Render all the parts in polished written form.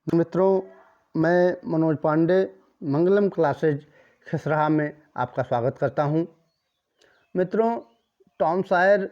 मित्रों, मैं मनोज पांडे मंगलम क्लासेज खसराहा में आपका स्वागत करता हूं। मित्रों, टॉम सॉयर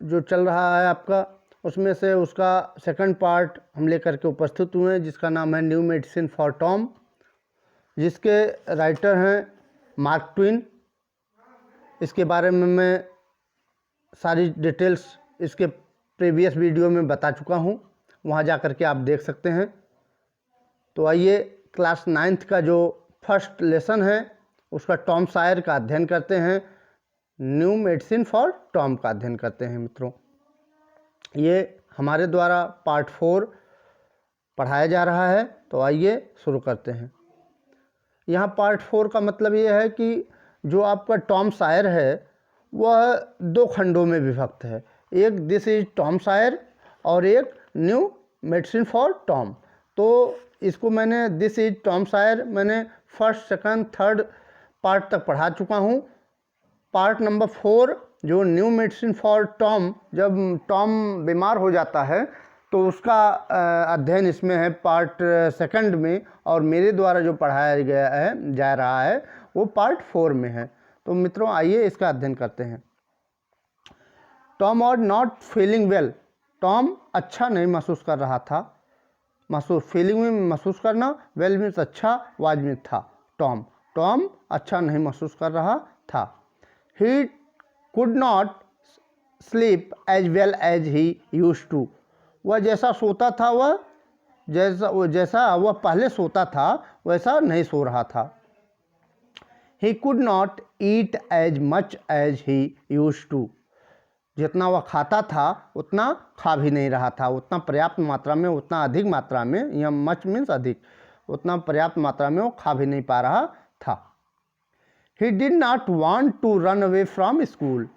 जो चल रहा है आपका, उसमें से उसका सेकंड पार्ट हम लेकर के उपस्थित हुए हैं, जिसका नाम है न्यू मेडिसिन फॉर टॉम, जिसके राइटर हैं मार्क ट्वेन। इसके बारे में मैं सारी डिटेल्स इसके प्रीवियस वीडियो में बता चुका हूं, वहां जा कर के आप देख सकते हैं। तो आइए क्लास 9th का जो फर्स्ट लेसन है उसका टॉम सॉयर का अध्ययन करते हैं, न्यू मेडिसिन फॉर टॉम का अध्ययन करते हैं। मित्रों, ये हमारे द्वारा पार्ट 4 पढ़ाया जा रहा है, तो आइए शुरू करते हैं। यहाँ पार्ट 4 का मतलब ये है कि जो आपका टॉम सॉयर है वह 2 खंडों में विभक्त है। एक दिस इज टॉम सॉयर और एक न्यू मेडिसिन फॉर टॉम। तो इसको मैंने दिस इज टॉम सॉयर मैंने फर्स्ट सेकंड थर्ड पार्ट तक पढ़ा चुका हूँ। पार्ट नंबर 4 जो न्यू मेडिसिन फॉर टॉम, जब टॉम बीमार हो जाता है तो उसका अध्ययन इसमें है पार्ट सेकंड में, और मेरे द्वारा जो पढ़ाया गया है जा रहा है वो पार्ट 4 में है। तो मित्रों, आइए इसका अध्ययन करते हैं। Tom was not feeling well. Tom अच्छा नहीं महसूस कर रहा था। फीलिंग में महसूस करना, वेल मीन्स अच्छा, वाज में था। टॉम अच्छा नहीं महसूस कर रहा था। He could not sleep as well as he used to. वह जैसा सोता था जैसा वह पहले सोता था वैसा नहीं सो रहा था। He could not eat as much as he used to. जितना वह खाता था उतना खा भी नहीं रहा था, उतना पर्याप्त मात्रा में, उतना अधिक मात्रा में, या मच मीन्स अधिक, उतना पर्याप्त मात्रा में वो खा भी नहीं पा रहा था। He did not want to run away from school.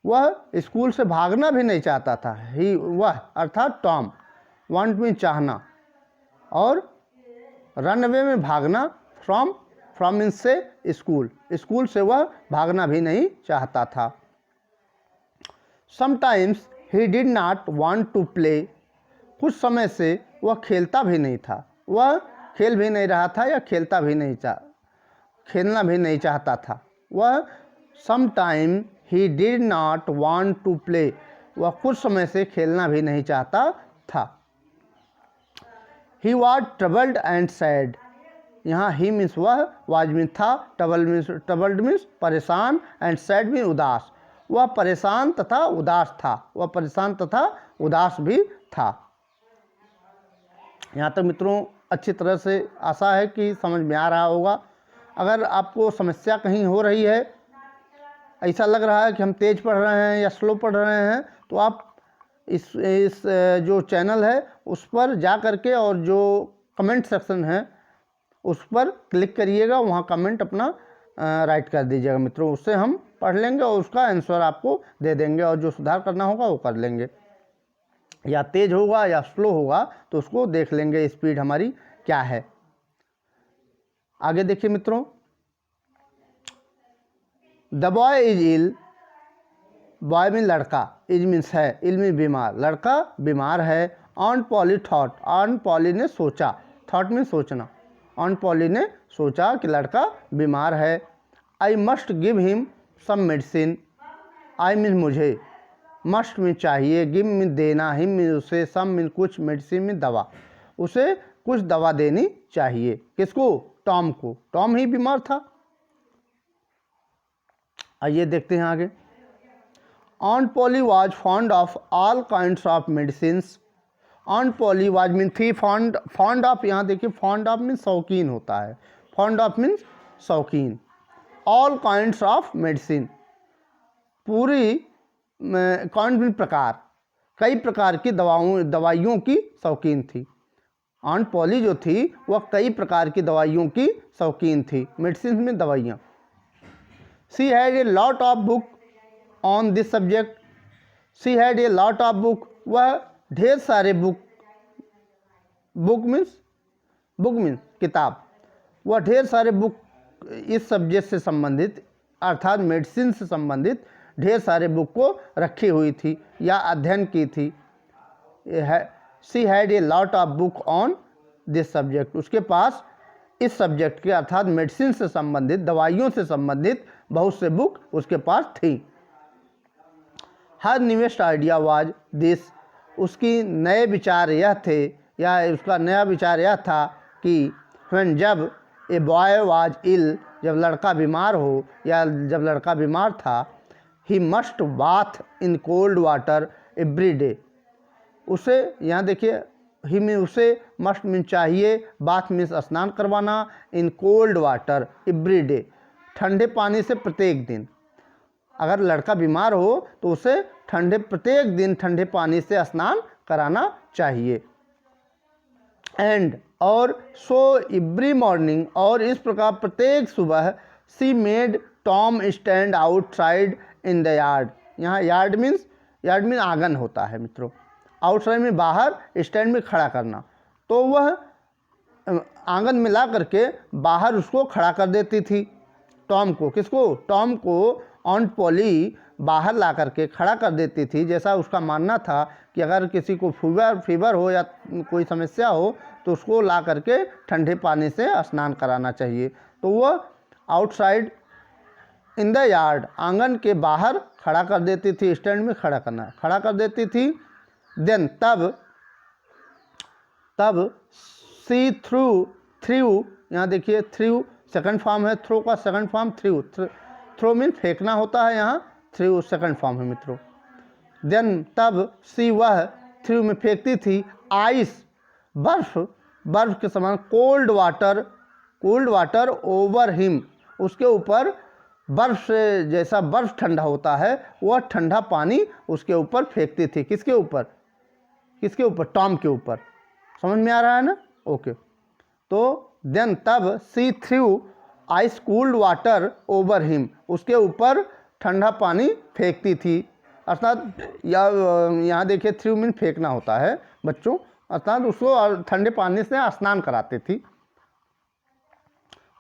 वह स्कूल से भागना भी नहीं चाहता था। वह अर्थात टॉम, वांट मीन चाहना, और रन अवे में भागना, फ्रॉम मीन्स से स्कूल से वह भागना भी नहीं चाहता था। Sometimes he did not want to play. कुछ समय से वह खेलता भी नहीं था। वह खेल भी नहीं रहा था या खेलना भी नहीं चाहता था। वह sometime he did not want to play. वह कुछ समय से खेलना भी नहीं चाहता था। He was troubled and sad. यहाँ he मीन्स वह, was मीन्स था, troubled मीन्स परेशान, and sad मीन्स उदास। वह परेशान तथा उदास भी था। यहाँ तक मित्रों अच्छी तरह से आशा है कि समझ में आ रहा होगा। अगर आपको समस्या कहीं हो रही है, ऐसा लग रहा है कि हम तेज पढ़ रहे हैं या स्लो पढ़ रहे हैं, तो आप इस जो चैनल है उस पर जा करके और जो कमेंट सेक्शन है उस पर क्लिक करिएगा, वहाँ कमेंट अपना राइट कर दीजिएगा मित्रों। उससे हम पढ़ लेंगे और उसका आंसर आपको दे देंगे, और जो सुधार करना होगा वो कर लेंगे। या तेज होगा या स्लो होगा तो उसको देख लेंगे, स्पीड हमारी क्या है। आगे देखिए मित्रों, the boy is ill. Boy mean लड़का, इज मीन्स है, इल मीन बीमार, लड़का बीमार है। Aunt Polly thought, aunt Polly ने सोचा, थॉट मीन सोचना, ऑन पॉली ने सोचा कि लड़का बीमार है। I must give him some medicine. I mean मुझे, मस्ट में चाहिए, गिव में देना, हिम में उसे, सम में कुछ, मेडिसिन में दवा, उसे कुछ दवा देनी चाहिए। किसको? टॉम को। टॉम ही बीमार था। आइए देखते हैं आगे। On poly was fond of all kinds of medicines. On poly was mean थी, फॉन्ड ऑफ, यहाँ देखिए फॉन्ड ऑफ मीन शौकीन होता है, फॉन्ड ऑफ मीन्स शौकीन। ऑल काइंड्स ऑफ मेडिसिन, पूरी काइंड मीन प्रकार, कई प्रकार की दवाइयों की शौकीन थी। ऑन पॉली जो थी वह कई प्रकार की दवाइयों की शौकीन थी, मेडिसिन में दवाइयाँ। She had a lot of book on this subject. She had a lot of book, वह ढेर सारे बुक मीन्स किताब, वह ढेर सारे बुक इस सब्जेक्ट से संबंधित, अर्थात मेडिसिन से संबंधित ढेर सारे बुक को रखी हुई थी या अध्ययन की थी। She had a lot of book on this subject, उसके पास इस सब्जेक्ट के अर्थात मेडिसिन से संबंधित, दवाइयों से संबंधित बहुत से बुक उसके पास थी। हर न्यूएस्ट आइडिया वाज दिस, उसकी नए विचार यह थे या उसका नया विचार यह था कि व्हेन, जब ए बॉय वाज इल, जब लड़का बीमार हो या जब लड़का बीमार था, he must bath in cold water every day, उसे यहाँ देखिए ही में उसे मस्ट मीन चाहिए, बाथ मीन्स स्नान करवाना, in cold water every day, ठंडे पानी से प्रत्येक दिन। अगर लड़का बीमार हो तो उसे प्रत्येक दिन ठंडे पानी से स्नान कराना चाहिए। एंड और सो एवरी मॉर्निंग, और इस प्रकार प्रत्येक सुबह, सी made Tom stand outside in the yard, यहाँ यार्ड मीन्स आंगन होता है मित्रों, आउटसाइड में बाहर, स्टैंड में खड़ा करना, तो वह आंगन में ला करके बाहर उसको खड़ा कर देती थी, टॉम को। किसको? टॉम को ऑन्ट पॉली बाहर ला करके खड़ा कर देती थी। जैसा उसका मानना था कि अगर किसी को फीवर हो या कोई समस्या हो तो उसको ला करके ठंडे पानी से स्नान कराना चाहिए। तो वह आउटसाइड इन द यार्ड, आंगन के बाहर खड़ा कर देती थी, स्टैंड में खड़ा कर देती थी। देन तब सी थ्रू, यहाँ देखिए थ्रू सेकंड फॉर्म है, थ्रो का सेकंड फॉर्म थ्रो मीन फेंकना होता है, यहाँ थ्रू सेकंड फॉर्म है मित्रों। देन तब सी वह थ्रू में फेंकती थी, आइस बर्फ के समान, कोल्ड वाटर ओवर हिम, उसके ऊपर बर्फ से, जैसा बर्फ ठंडा होता है वह ठंडा पानी उसके ऊपर फेंकती थी। किसके ऊपर? टॉम के ऊपर। समझ में आ रहा है ना? ओके। तो देन तब she threw ice cooled water over him, उसके ऊपर ठंडा पानी फेंकती थी। अर्थात यहाँ देखिए थ्रू मीन फेंकना होता है बच्चों, अर्थात उसको ठंडे पानी से स्नान कराती थी।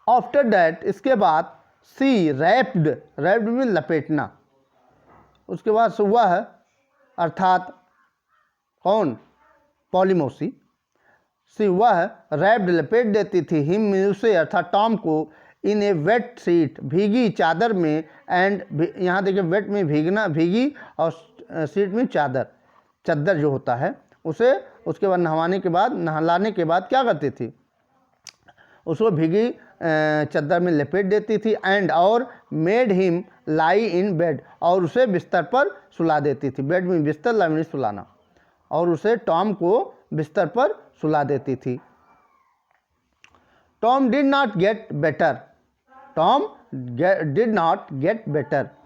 आफ्टर दैट, इसके बाद सी रैप्ड मीन लपेटना, उसके बाद वह अर्थात कौन? पॉलीमोसी, सी वह रैप्ड लपेट देती थी, हिम उसे अर्थात टॉम को, इन ए वेट शीट, भीगी चादर में, एंड यहाँ देखिए वेट में भीगना, भीगी, और शीट में चादर जो होता है उसे, उसके बाद नहलाने के बाद क्या करती थी? उसको भीगी चादर में लपेट देती थी। एंड और made him lie in bed, और उसे बिस्तर पर सुला देती थी। बेड में बिस्तर, लाई सुलाना, और उसे टॉम को बिस्तर पर सुला देती थी। Tom did not get better,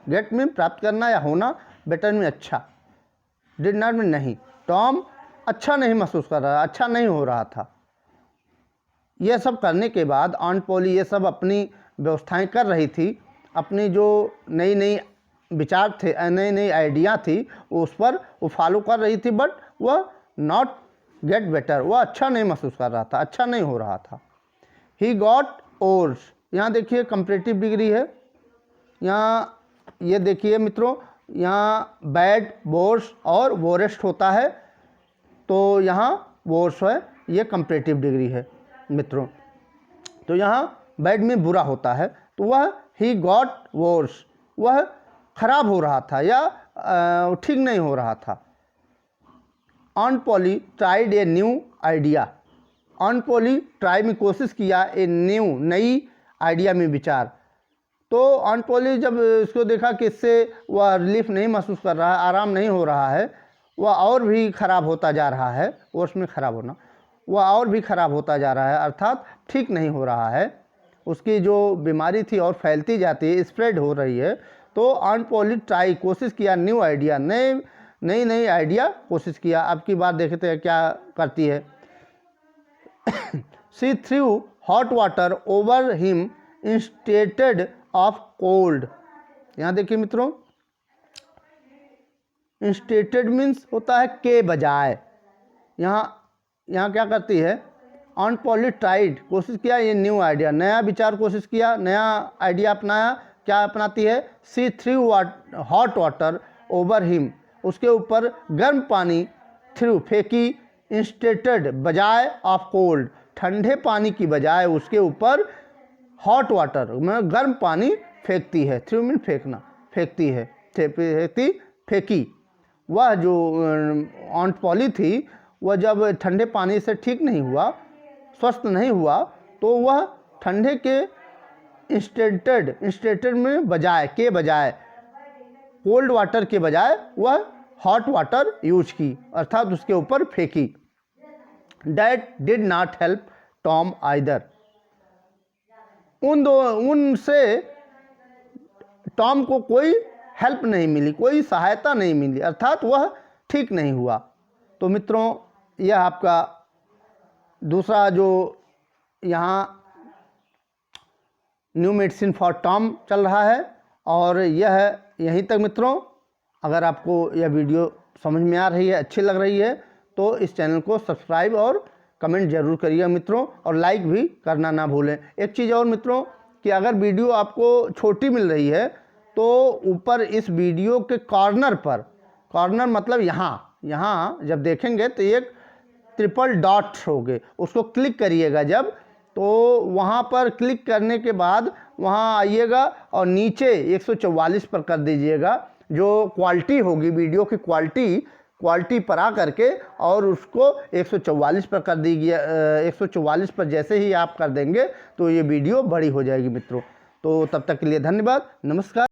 get में प्राप्त करना या होना, बेटर में अच्छा, डिड नॉट में नहीं। टॉम अच्छा नहीं महसूस कर रहा, अच्छा नहीं हो रहा था। यह सब करने के बाद ऑन्ट पॉली ये सब अपनी व्यवस्थाएं कर रही थी, अपनी जो नई विचार थे, नई आइडिया थी, उस पर वो फॉलो कर रही थी, बट वह नॉट गेट बेटर, वह अच्छा नहीं महसूस कर रहा था, अच्छा नहीं हो रहा था। ही गॉट ओर्स, यहाँ देखिए कंपैरेटिव डिग्री है, यहाँ ये देखिए मित्रों, यहाँ बैड, बोर्स और वोरेस्ट होता है, तो यहाँ वोर्स है, ये कंपैरेटिव डिग्री है मित्रों। तो यहाँ बैड में बुरा होता है, तो वह ही गॉट वोर्स, वह खराब हो रहा था या ठीक नहीं हो रहा था। ऑन्ट poly tried a new idea, ऑन्ट poly try में कोशिश किया, ए नई आइडिया में विचार। तो ऑन्ट पॉली जब इसको देखा कि इससे वह रिलीफ नहीं महसूस कर रहा है, आराम नहीं हो रहा है, वह और भी ख़राब होता जा रहा है, वोर्स में ख़राब होना, वह और भी ख़राब होता जा रहा है, अर्थात ठीक नहीं हो रहा है, उसकी जो बीमारी थी और फैलती जाती है, स्प्रेड हो रही है। तो ऑन्ट पॉली ट्राई कोशिश किया, न्यू आइडिया, नई आइडिया कोशिश किया। अब की बात देखते हैं क्या करती है। She threw hot water over him instead of cold, यहाँ देखिए मित्रों, इंस्टेटेड मीन्स होता है के बजाय, यहाँ क्या करती है? ऑन्ट पॉली ट्राइड कोशिश किया, ये न्यू आइडिया, नया विचार कोशिश किया, नया आइडिया अपनाया। क्या अपनाती है? She threw hot water over him, उसके ऊपर गर्म पानी, थ्रू फेंकी, इंस्टेटेड बजाय ऑफ कोल्ड, ठंडे पानी की बजाय उसके ऊपर हॉट वाटर में गर्म पानी फेंकती है। थ्रू मीन फेंकना, फेंकती है, फेंकी। वह जो ऑन्ट पॉली थी वह जब ठंडे पानी से ठीक नहीं हुआ, स्वस्थ नहीं हुआ, तो वह ठंडे के इंस्टेटेड में बजाय के बजाय कोल्ड वाटर के बजाय वह हॉट वाटर यूज की, अर्थात उसके ऊपर फेंकी। That did not help Tom either, उनसे टॉम को कोई हेल्प नहीं मिली, कोई सहायता नहीं मिली, अर्थात वह ठीक नहीं हुआ। तो मित्रों, यह आपका दूसरा जो यहाँ न्यू मेडिसिन फॉर टॉम चल रहा है। और यह यहीं तक मित्रों, अगर आपको यह वीडियो समझ में आ रही है, अच्छी लग रही है, तो इस चैनल को सब्सक्राइब और कमेंट जरूर करिएगा मित्रों, और लाइक भी करना ना भूलें। एक चीज़ और मित्रों, कि अगर वीडियो आपको छोटी मिल रही है तो ऊपर इस वीडियो के कॉर्नर पर, कॉर्नर मतलब यहाँ जब देखेंगे तो एक ट्रिपल डॉट होगे, उसको क्लिक करिएगा जब, तो वहाँ पर क्लिक करने के बाद वहाँ आइएगा और नीचे 144 पर कर दीजिएगा। जो क्वालिटी होगी वीडियो की क्वालिटी पर आ करके और उसको 144 पर कर दीजिए। 144 पर जैसे ही आप कर देंगे तो ये वीडियो बड़ी हो जाएगी मित्रों। तो तब तक के लिए धन्यवाद, नमस्कार।